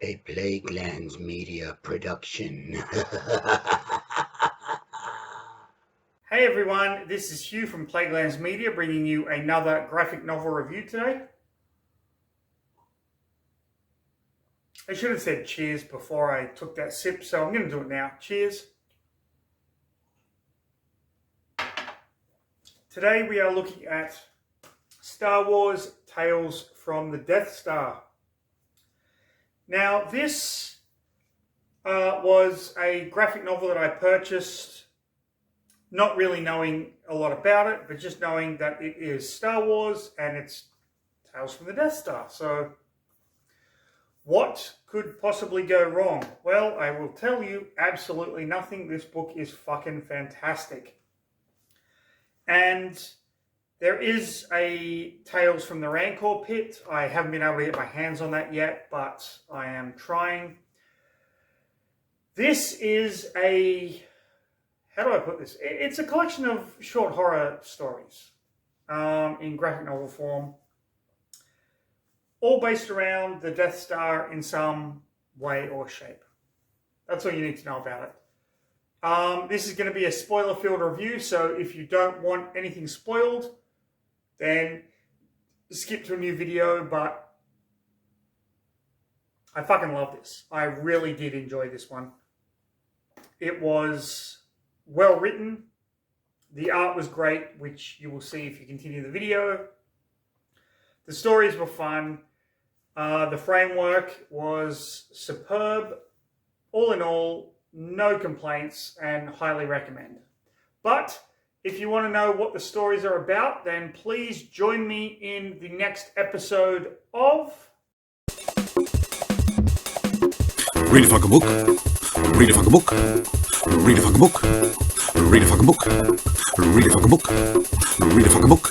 A Plaguelands Media production. Hey everyone, this is Hugh from Plaguelands Media bringing you another graphic novel review today. I should have said cheers before I took that sip, so I'm going to do it now. Cheers. Today we are looking at Star Wars Tales from the Death Star. Now this was a graphic novel that I purchased, not really knowing a lot about it, but just knowing that it is Star Wars and it's Tales from the Death Star. So what could possibly go wrong? Well, I will tell you absolutely nothing. This book is fucking fantastic. And there is a Tales from the Rancor Pit. I haven't been able to get my hands on that yet, but I am trying. This is a... how do I put this? It's a collection of short horror stories in graphic novel form, all based around the Death Star in some way or shape. That's all you need to know about it. This is going to be a spoiler-filled review, so if you don't want anything spoiled, then skip to a new video, but I fucking love this. I really did enjoy this one. It was well written. The art was great, which you will see if you continue the video. The stories were fun. The framework was superb. All in all, no complaints and highly recommend. But if you want to know what the stories are about, then please join me in the next episode of... Read a fucking book. Read a fucking book. Read a fucking book. Read a fucking book. Read a fucking book. Read a fucking book.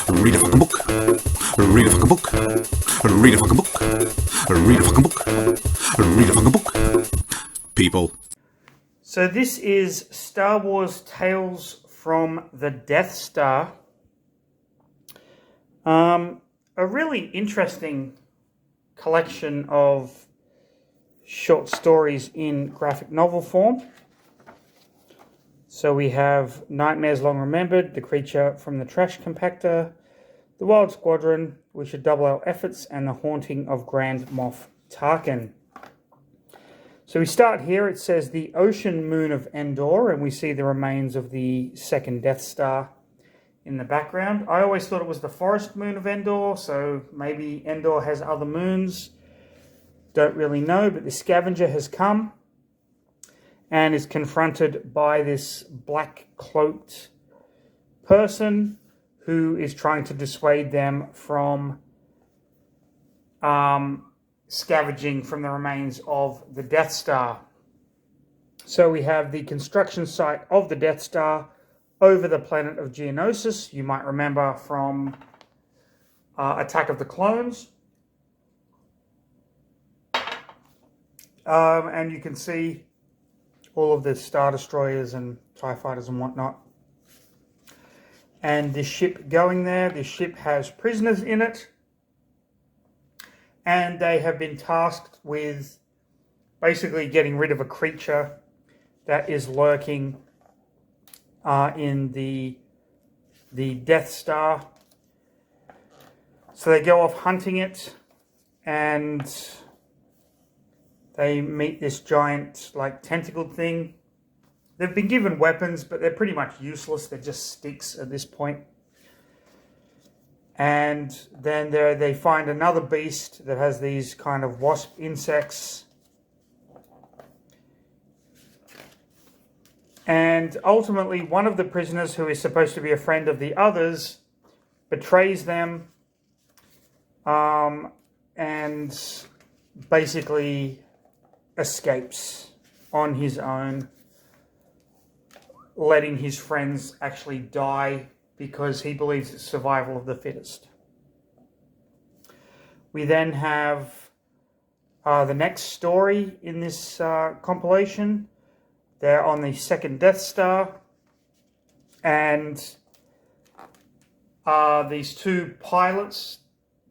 Read a fucking book. Read a fucking book. Read a fucking book. Read a fucking book. Read a fucking book. People. So this is Star Wars Tales from the Death Star. A really interesting collection of short stories in graphic novel form. So we have Nightmares Long Remembered, The Creature from the Trash Compactor, The Wild Squadron, We Should Double Our Efforts, and The Haunting of Grand Moff Tarkin. So we start here. It says the ocean moon of Endor, and we see the remains of the second Death Star in the background. I always thought it was the forest moon of Endor, so maybe Endor has other moons. Don't really know, but the scavenger has come and is confronted by this black-cloaked person who is trying to dissuade them from scavenging from the remains of the Death Star. So we have the construction site of the Death Star over the planet of Geonosis. You might remember from Attack of the Clones. And you can see all of the Star Destroyers and TIE Fighters and whatnot. And this ship going there, this ship has prisoners in it. And they have been tasked with basically getting rid of a creature that is lurking in the Death Star. So they go off hunting it, and they meet this giant, like, tentacled thing. They've been given weapons, but they're pretty much useless. They're just sticks at this point. And then they find another beast that has these kind of wasp insects. And ultimately, one of the prisoners, who is supposed to be a friend of the others, betrays them and basically escapes on his own, letting his friends actually die because he believes it's survival of the fittest. We then have the next story in this compilation. They're on the second Death Star, and these two pilots,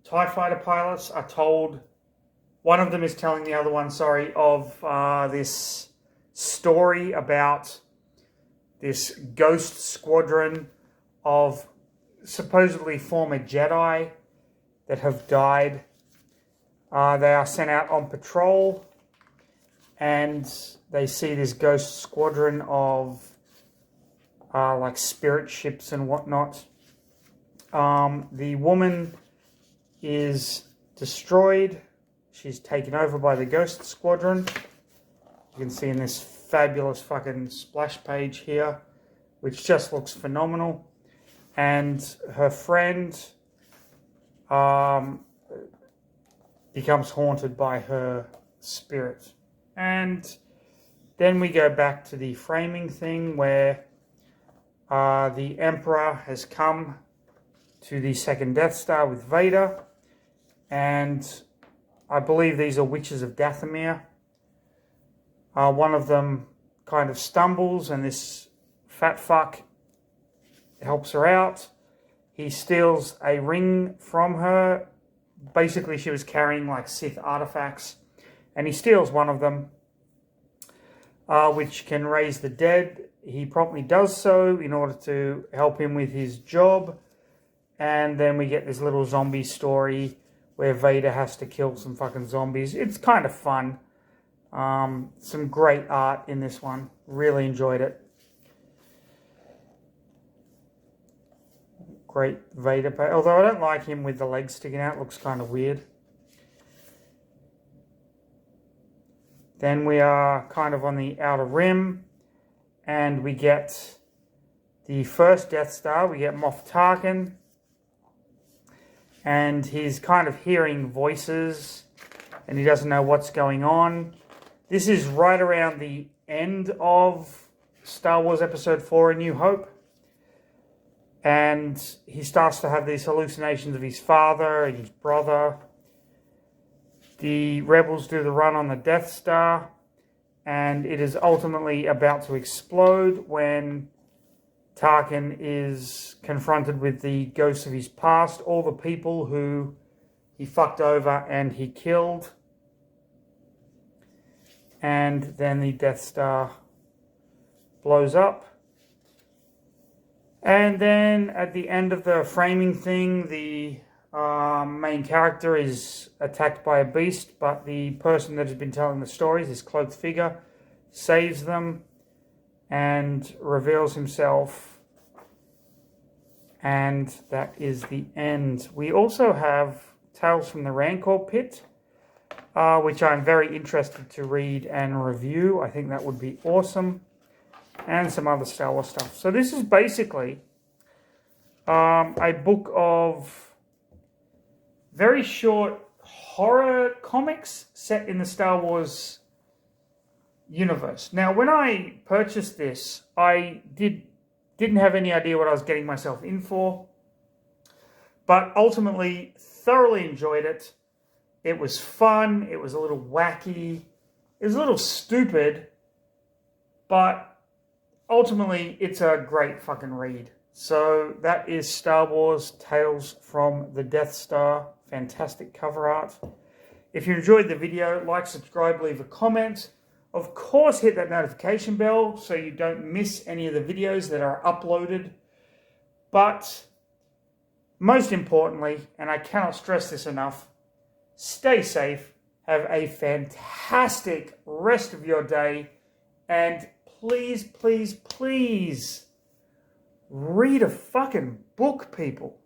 TIE Fighter pilots, are told one of them is telling the other one, of this story about this ghost squadron of supposedly former Jedi that have died. They are sent out on patrol, and they see this ghost squadron of like spirit ships and whatnot. The woman is destroyed. She's taken over by the ghost squadron. You can see in this fabulous fucking splash page here, which just looks phenomenal. And her friend becomes haunted by her spirit. And then we go back to the framing thing where the Emperor has come to the second Death Star with Vader, and I believe these are witches of Dathomir. One of them kind of stumbles, and this fat fuck helps her out. He steals a ring from her. Basically, she was carrying like Sith artifacts, and he steals one of them, which can raise the dead. He promptly does so in order to help him with his job. And then we get this little zombie story where Vader has to kill some fucking zombies. It's kind of fun. Some great art in this one. Really enjoyed it. Great Vader. Although I don't like him with the legs sticking out. Looks kind of weird. Then we are kind of on the outer rim. And we get the first Death Star. We get Moff Tarkin. And he's kind of hearing voices. And he doesn't know what's going on. This is right around the end of Star Wars Episode 4, A New Hope. And he starts to have these hallucinations of his father and his brother. The rebels do the run on the Death Star. And it is ultimately about to explode when Tarkin is confronted with the ghosts of his past. All the people who he fucked over and he killed. And then the Death Star blows up. And then at the end of the framing thing, the main character is attacked by a beast, but the person that has been telling the stories, this cloaked figure, saves them and reveals himself. And that is the end. We also have Tales from the Rancor Pit, which I'm very interested to read and review. I think that would be awesome. And some other Star Wars stuff. So this is basically a book of very short horror comics set in the Star Wars universe. Now, when I purchased this, I didn't have any idea what I was getting myself in for. But ultimately, thoroughly enjoyed it. It was fun. It was a little wacky. It was a little stupid. But ultimately, it's a great fucking read. So that is Star Wars Tales from the Death Star. Fantastic cover art. If you enjoyed the video, like, subscribe, leave a comment. Of course, hit that notification bell so you don't miss any of the videos that are uploaded. But most importantly, and I cannot stress this enough, stay safe, have a fantastic rest of your day, and please, please, please read a fucking book, people.